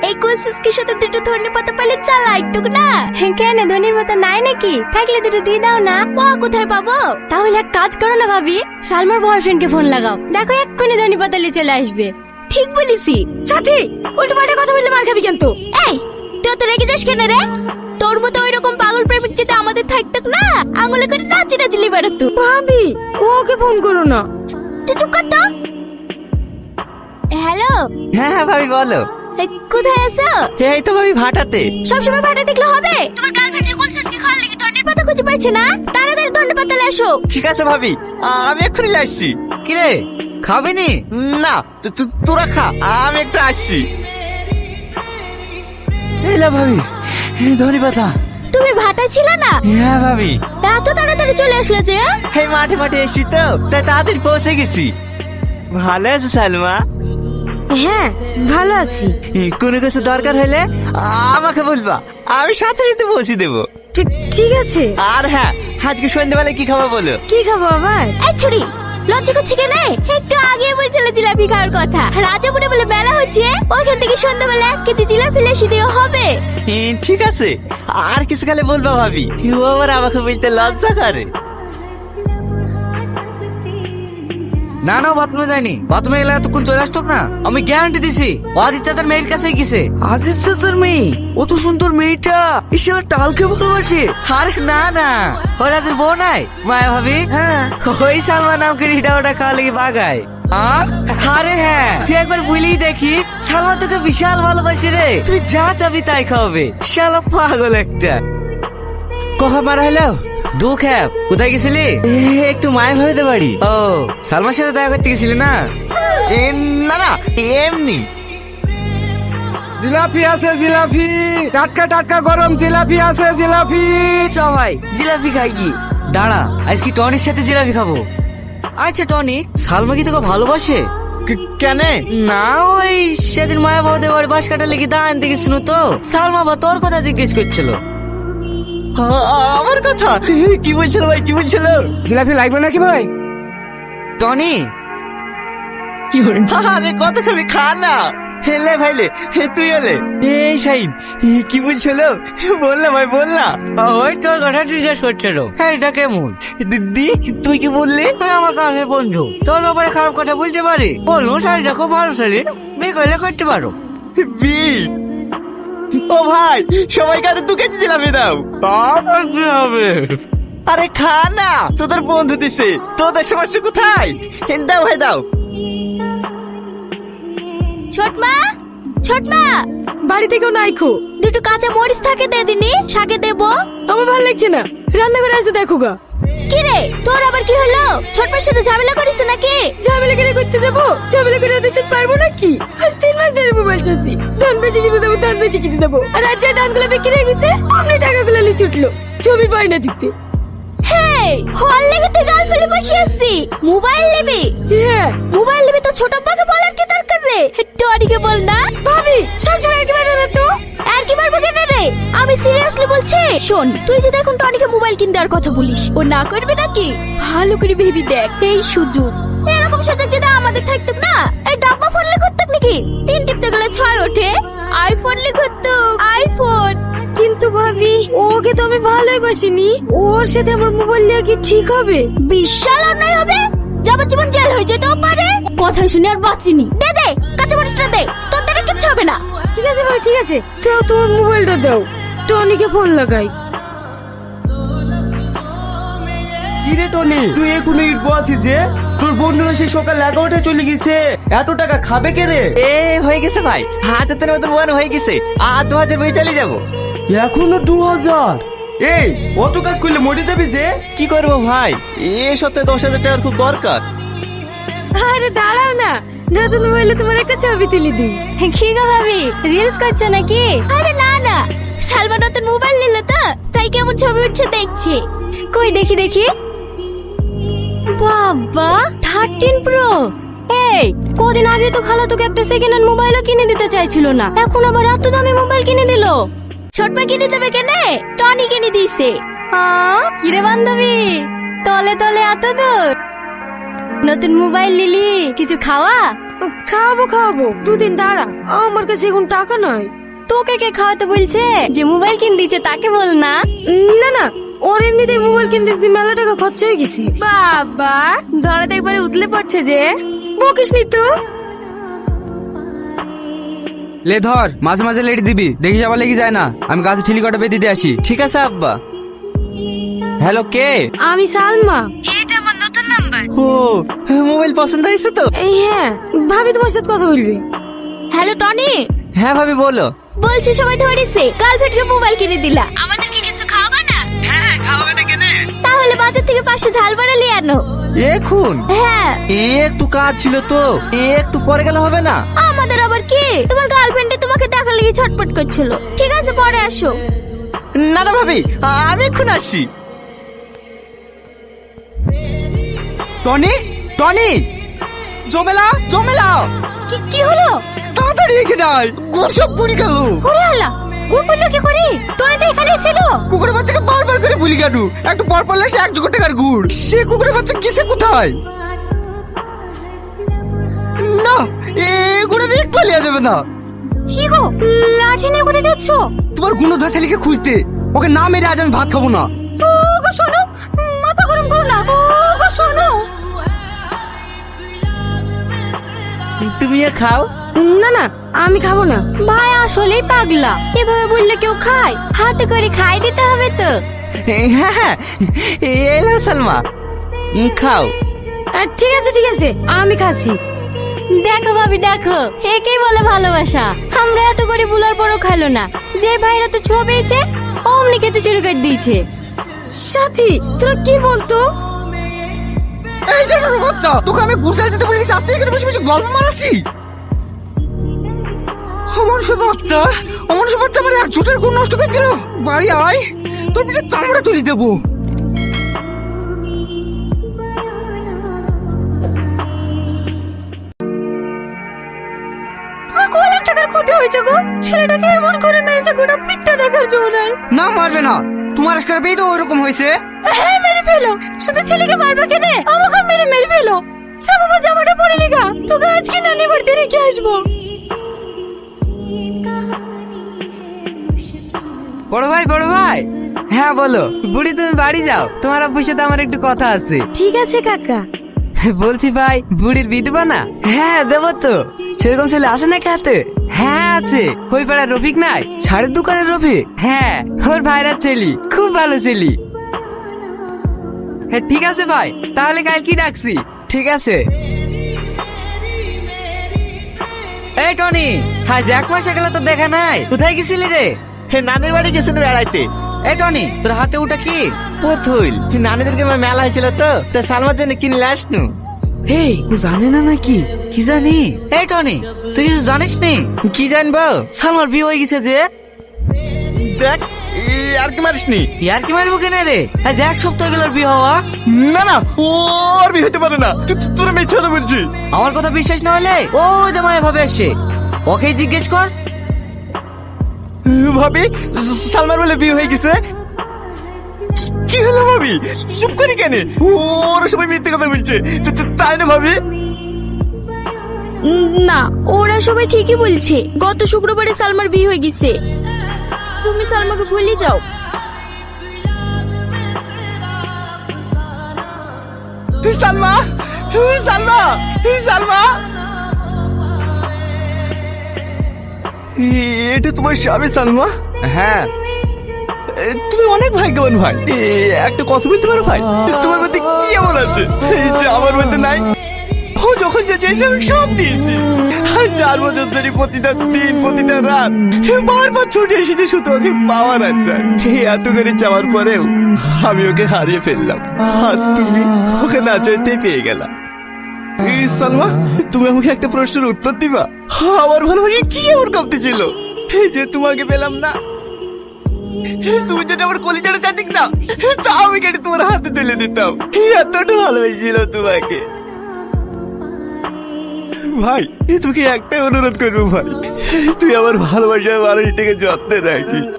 এই কোসিসকের সাথে দুটো ধনে পাতা পাইলে চালাই তো না। কেন ধনের পাতা নাই নাকি? থাকলে দুটো দিয়ে দাও না। ও কোথায় পাবো? তাহলে এক কাজ করো না ভাবি, সালমার বয়ফ্রেন্ডকে ফোন লাগাও, দেখো এক্ষুনি ধনে পাতা নিয়ে চলে আসবে। ঠিক বলেছি সাথী, উল্টো পাল্টা কথা বললে মার খাবি কিন্তু। এই তুই তো রেগে যাস কেন রে? তোর মতো ওই রকম পাগল প্রেমিক যেতে আমাদের থাকতো না, আঙুলে করে নাচি নাচলি বেড়াতো। ভাবি ওকে ফোন করো না, তুই চুপ কর তো। হ্যালো। হ্যাঁ হ্যাঁ ভাবি বলো। কোথায় আছো? এই তো ভাবি ভাটাতে। সবসময় ভাটা দেখলে হবে? তোমার গার্লফ্রেন্ড যে কোলসেসকে খাওয়ার লাগি ধনের পাতা খুঁজে পাইছে না, তাড়াতাড়ি ধনের পাতা এসো। ঠিক আছে ভাবি, আমি এক্ষুনি আসছি। কিরে খাবিনি? না তোরা খা, আমি একটু আসছি। এলা ভাবি, ধনী পাতা। তুমি ভাটা ছিল না? হ্যাঁ ভাবি। এত তাড়াতাড়ি চলে আসলে যে? এই মাঠে মাঠে এসি তো, তাই তাড়াতাড়ি পৌঁছে গেছি। ভালো আছো সালমা? হ্যাঁ ভালো আছি। কোনো কিছু দরকার হলে আমাকে বলবা, আমি সাথে সাথে পৌঁছে দেবো। ঠিক আছে। আর হ্যাঁ, আজকে সন্ধ্যাবেলায় কি খাবো বলো? কি খাবো আবার? এই ছুরি লজ্জা করছি কেন? একটু আগে বলছিলে জিলাপি খাওয়ার কথা। রাজাপুরে বলে মেলা হচ্ছে, ওইখান থেকে সন্ধ্যাবেলা 1 কেজি জিলাপি লেসি দিয়ে হবে। ঠিক আছে, আর কিছু খালে বলবা ভাবি, ও আবার আমাকে বলতে লজ্জা করে। না না বাথরুমে যায়নি, বাথরুমে গেলে এতক্ষণ চলে আসতো না। আমি গ্যারান্টি দিছি আজিজ চাচার মেয়ের কাছে গেছে। আজিজ চাচার মেয়ে? অত সুন্দর মেয়েটা ইশালা টালকে ভালোবাসে? আরে না না, ওই রাজের বউ নাই মায়া ভাবি? হ্যাঁ, ওই সালমা নামকে রিটা ওটা খাওয়া লেগে বাগায়। আরে হ্যাঁ, তুই একবার বুঝলেই দেখিস, সালমা তোকে বিশাল ভালোবাসে রে। তুই যা চাবি তাই খাওয়াবে, শালা পাগল একটা। কখন মারা হলো? দুঃখ। কোথায় গেছিলি? একটু মায়ের ভাবিতে পারি। ও সালমার সাথে দেখা করতে গেছিলি না? না না, এমনি। জিলাপি আছে, জিলাপি টাটকা টাটকা গরম জিলাপি আছে, জিলাপি। চ ভাই জিলাপি খাই কি? দাঁড়া, আজকে টনির সাথে জিলাপি খাবো। আচ্ছা টনি, সালমা কি তোকে ভালোবাসে? কেন? না ওই সেদিন মায়া বাবাদের বাড়ি বাস কাটা লেগে দা আনতে গেছিল তো, সালমা বা তোর কথা জিজ্ঞেস করছিল। আমার কথা কি বলছিল ভাই, কি বলছিল? জিলাপি লাগবে নাকি ভাই? টনি আরে কত খাবি, খা না। হেলে ভাইলে, তুই এলে। এই সাইন কি বলছিল? বল না ভাই, বল না। ওই তোর কথা জিজ্ঞেস করছিল, এটা কেমন? দিদি তুই কি বললি? আমার কাছে বন্ধু, তোর ব্যাপারে খারাপ কথা বলতে পারি? বলুন শাড়িটা খুব ভালো শাড়ি, বিয়ে করলে করতে পারো। ও ভাই, সবাইকে আরে 2 কেজি জিলাপি দাও। তারপর কি হবে? আরে খা না, তোদের বন্ধু দিছে, তোদের সমস্যা কোথায়? দাও ভাই দাও। ছোটমা, ছোটমা বাড়িতে কেউ নাই খো, দুটো কাঁচা মরিচ থাকে দে দিনি, শাকে দেবো। আমার ভালো লাগছে না, রান্না করে আসতে দেখো গা। কি রে তোর আবার কি হলো? ছোটমার সাথে ঝামেলা করিস নাকি? ঝামেলা করে করতে যাবো? ঝামেলা করে ওদের সাথে পারবো নাকি? আজ 3 মাস ধরে মোবাইল চাচ্ছি, ধান বেচে কিনে দেবো, ধান বেচে কিনে দেবো, আর আজ যে ধানগুলো বিক্রি হয়ে গেছে আপনি টাকাগুলো নিয়ে ছুটলো জমি পাই না দিতে। হ্যাঁ, হল লেগে তুই গাল ফেলে বসে আসছি, মোবাইল নেবি? হ্যাঁ মোবাইল নেবি তো ছোট আব্বাকে বলার কি দরকার রে? টনিকে বল না। ভাবি সবসময় আর কি মারবে না তো? আর কি মারবো কেন রে? আমি সিরিয়াসলি বলছি, শোন তুই যদি এখন টনিকে মোবাইল কিনে দেওয়ার কথা বলিস, ও না করবে নাকি? ভালো করে ভেবে দেখ, এই সুযোগ, এরকম সুযোগ যদি আমাদের থাকতো না, এই ডাব্বা ফোন লিখত নাকি 3 টিপতে গেলে 6 ওঠে, আইফোন লিখত আইফোন। কিন্তু ভাবি ওকে তো আমি ভালোই বাসিনি, ওর সাথে আমার মোবাইল নিয়ে কি ঠিক হবে? বিশাল অন্যায় হবে, যাবজ্জীবন জেল হয়ে যেতেও পারে। কথা শুনে আর বাঁচিনি। দে দে কাঁচা মরিচটা দে, তোর দ্বারা কিচ্ছু হবে না। ঠিক আছে ভাই ঠিক আছে, তো তোমার মোবাইলটা দাও, টনিকে ফোন লাগাই। কিরে টনি, তুই এখনো ইট বসি যে? তোর বন্ধুরা সেই সকাল 11টায় চলে গেছে, এত টাকা খাবে কে রে? হয়ে গেছে ভাই, 1000 মতন ওয়ান হয়ে গেছে, আর 2000 বই চলে যাবো। এখনো 2000? এই অত কাজ করলে মরে যাবি যে। কি করবো ভাই, এই সপ্তাহে 10,000 টাকার খুব দরকার। আরে দাঁড়াও না, নতুন মোবাইলে তোমার একটা ছবি তুলে দিই। কি গো ভাবি, রিলস করছো নাকি? আরে না না, সালমা নতুন মোবাইল নিল তো, তাই কেমন ছবি উঠছে দেখছি। কই দেখি দেখি। বাবা 13 প্রো। এই কদিন আগে তো খালা তোকে একটা সেকেন্ড হ্যান্ড মোবাইলও কিনে দিতে চাইছিল না, এখন আবার এত দামি মোবাইল কিনে দিল। ছোটমা কিনে দেবে কেনে? টনি কিনে দিছে। কিরে বান্ধবী, তলে তলে এত দূর, নতুন মোবাইল নিলি, কিছু খাওয়া? খাওয়াবো খাওয়াবো, দুদিন দাঁড়া, আমার কাছে এখন টাকা নয়। তোকে কে খাওয়াতে বলছে? যে মোবাইল কিনে দিচ্ছে তাকে বল না। না না, ওর এমনিতেই মোবাইল কিনতে দিতে মেলা টাকা খরচ হয়ে গেছি। বাবা ধরাতে একবারে উতলে পড়ছে যে, বকিস নি তো। লে ধর, মাঝে মাঝে লেট দিবি, দেখিস আবার লেগে যায় না। আমি গাছে ঠিলি কটা বেঁধে দিয়ে আসি। ঠিক আছে আব্বা। হ্যালো, কে? আমি সালমা। এটা আমার নতুন নাম্বার। ও, মোবাইল পছন্দ হয়েছে তো? হ্যাঁ, ভাবি তোমার সাথে কথা বলবি। Hello Tony. হ্যাঁ ভাবি বলো। বলছি সবাই ধরেছে, গার্লফ্রেন্ডকে মোবাইল কিনে দিলা, আমাদেরকে কিছু খাওয়াবে না? হ্যাঁ, খাওয়াবে না কেন? তাহলে বাজার থেকে 500 ঝাল বাড়া নিয়ে আনো। এখন? হ্যাঁ। একটু কাজ ছিল তো, একটু পরে গেলে হবে না? আমাদের আবার কি, তোমার গার্লফ্রেন্ডে তোমাকে দেখার লেগে ছটপট করছিল। ঠিক আছে পরে আসো। না না ভাবি, আমি এখন আসছি। টনি, টনি, জমেলা জমেলা, কি হলো? তাড়াতাড়ি এখানে আয়, গোর সব পুড়ে গেল। ওরে আল্লাহ, গুড় পড়লো কি করে? টনি তো এখানে ছিল। কুকুরের বাচ্চাকে বারবার করে ভুলি গেল, একটু পর পড়লে সে 1 জোগাড় টাকার গুড়। সে কুকুরের বাচ্চা গেছে কোথায়? না, এ গুড়ের একটু লিয়া যাবে না। কি গো, লাঠি নিয়ে কোথায় যাচ্ছ? তোমার গুণধর ছেলেকে খুঁজতে, ওকে না মেরে আজ আমি ভাত খাবো না। ওগো শোনো, মাথা গরম করো না। ওগো শোনো। তুমি খাও। না না, আমি খাবো না। ভাই আসলেই পাগলা, এভাবে বললে কেউ খায়? হাতে করে খাই দিতে হবে তো। হ্যাঁ হ্যাঁ, এলো সালমা, খাও। ঠিক আছে ঠিক আছে, আমি খাচ্ছি। দেখো ভাবি দেখো, একেই বলে ভালোবাসা। আমরা এত করে বুলার পরও খাইলো না, যে ভাইরা তো ছো পেয়েছে অমনি খেতে শুরু করে দিয়েছে। সাথী তোরা কি বলতো? এই যে বাচ্চা, তোকে আমি গুছাই দিতে বলি, সাথে এখানে বসে বসে গল্প মারাচ্ছি। অমনুষ্য বাচ্চা, অমনুষ্য বাচ্চা, আমার 1 ঝুটের গুণ নষ্ট করে দিল। বাড়ি আয়, তোর পিঠে চামড়া তুলে দেবো। তোমার কয় লাখ টাকার ক্ষতি হয়েছে গো? ছেলেটাকে এমন করে মেরেছে, গোটা পিঠটা দেখার জন্য নাই। না মারবে না, তোমার আজকাল পেয়ে তো ওরকম হয়েছে। হ্যাঁ মেরে ফেলো, শুধু ছেলেকে মারবা কেন? আমাকে মেরে ফেলো। বাবা জামাটা পরে লিগা, তোকে আজকে নানি বাড়িতে রেখে আসবো। বড় ভাই, বড় ভাই। হ্যাঁ বলো। বুড়ি তুমি বাড়ি যাও, তোমার আব্বুর সাথে আমার একটু কথা আছে। ঠিক আছে কাকা। বলছি ভাই, বুড়ির বিয়ে দেবো না? হ্যাঁ দেবো তো। সেরকম ছেলে আছে নাকি হাতে? হ্যাঁ আছে, ওই পাড়ার রফিক নাই, শাড়ির দোকানের রফিক। হ্যাঁ, ওর ভাইরা ছেলি, খুব ভালো ছেলি। হ্যাঁ ঠিক আছে ভাই, তাহলে কাল কি ডাকছি? ঠিক আছে। এই টনি, আজ 1 মাস গেল তো দেখা নাই, কোথায় গেছিলি রে? হে, নানির বাড়ি গেছেন বেড়াইতে। এই টনি, তোর হাতে ওটা কি? পুতুল। নানিদেরকে মেলা হয়েছিল তো, তা সালমার জন্য কিনলে আসনু। এই জানি না নাকি? কি জানি? এই টনি, তুই কিছু জানিস নি? কি জানবো? সালমার বিয়ে হয়ে গেছে যে। দেখ, আর কি মারিস নি? ইয়ার কি মারবো কেন রে? আজ 1 সপ্তাহ গেল বিয়ে হওয়া। না না, ওর বিয়ে হতে পারে না। তোরা মিথ্যা কথা বলছি। আমার কথা বিশ্বাস না হলে ওই দে মায়া ভাবে আসছে, ওকে জিজ্ঞেস কর। ভাবি, সালমার বলে বিয়ে হয়ে গেছে। কি হলো ভাবি, চুপ করি কেন? ওরা সবাই মিথ্যে কথা বলছে, তাই না ভাবি? না, ওরা সবাই ঠিকই বলছে। গত শুক্রবারে সালমার বিয়ে হয়ে গেছে। তুমি সালমাকে ভুলে যাও। সালমা, সালমা, সালমা, এটা তোমার স্বামী সালমা? হ্যাঁ। তুমি অনেক ভাগ্যবান ভাই। একটা কথা বলতে পারো ভাই, তোমার মধ্যে কি এমন আছে যে আমার মধ্যে নাই? ও যখন যে চেয়েছে আমি সব দিয়েছি। 4 বছর ধরে প্রতিটা দিন, প্রতিটা রাত বারবার ছুটে এসেছে শুধু ওকে পাওয়ার আশায়। এত করে চাওয়ার পরেও আমি ওকে হারিয়ে ফেললাম, আর তুমি ওকে না চাইতেই পেয়ে গেলা। সালমা, তুমি আমাকে একটা প্রশ্নের উত্তর দিবা? আমার ভালোবাসা কি এমন কমতে ছিল যে তোমাকে পেলাম না? তুমি যদি আমার কলিজাটা চাটিক না, তা আমি কেটে তোমার হাতে তুলে দিতাম। এতটা ভালোবেসেছিল তোমাকে ভাই। তোকে একটাই অনুরোধ করবো ভাই, তুই আমার ভালোবাসার মানুষটাকে যত্নে রাখিস।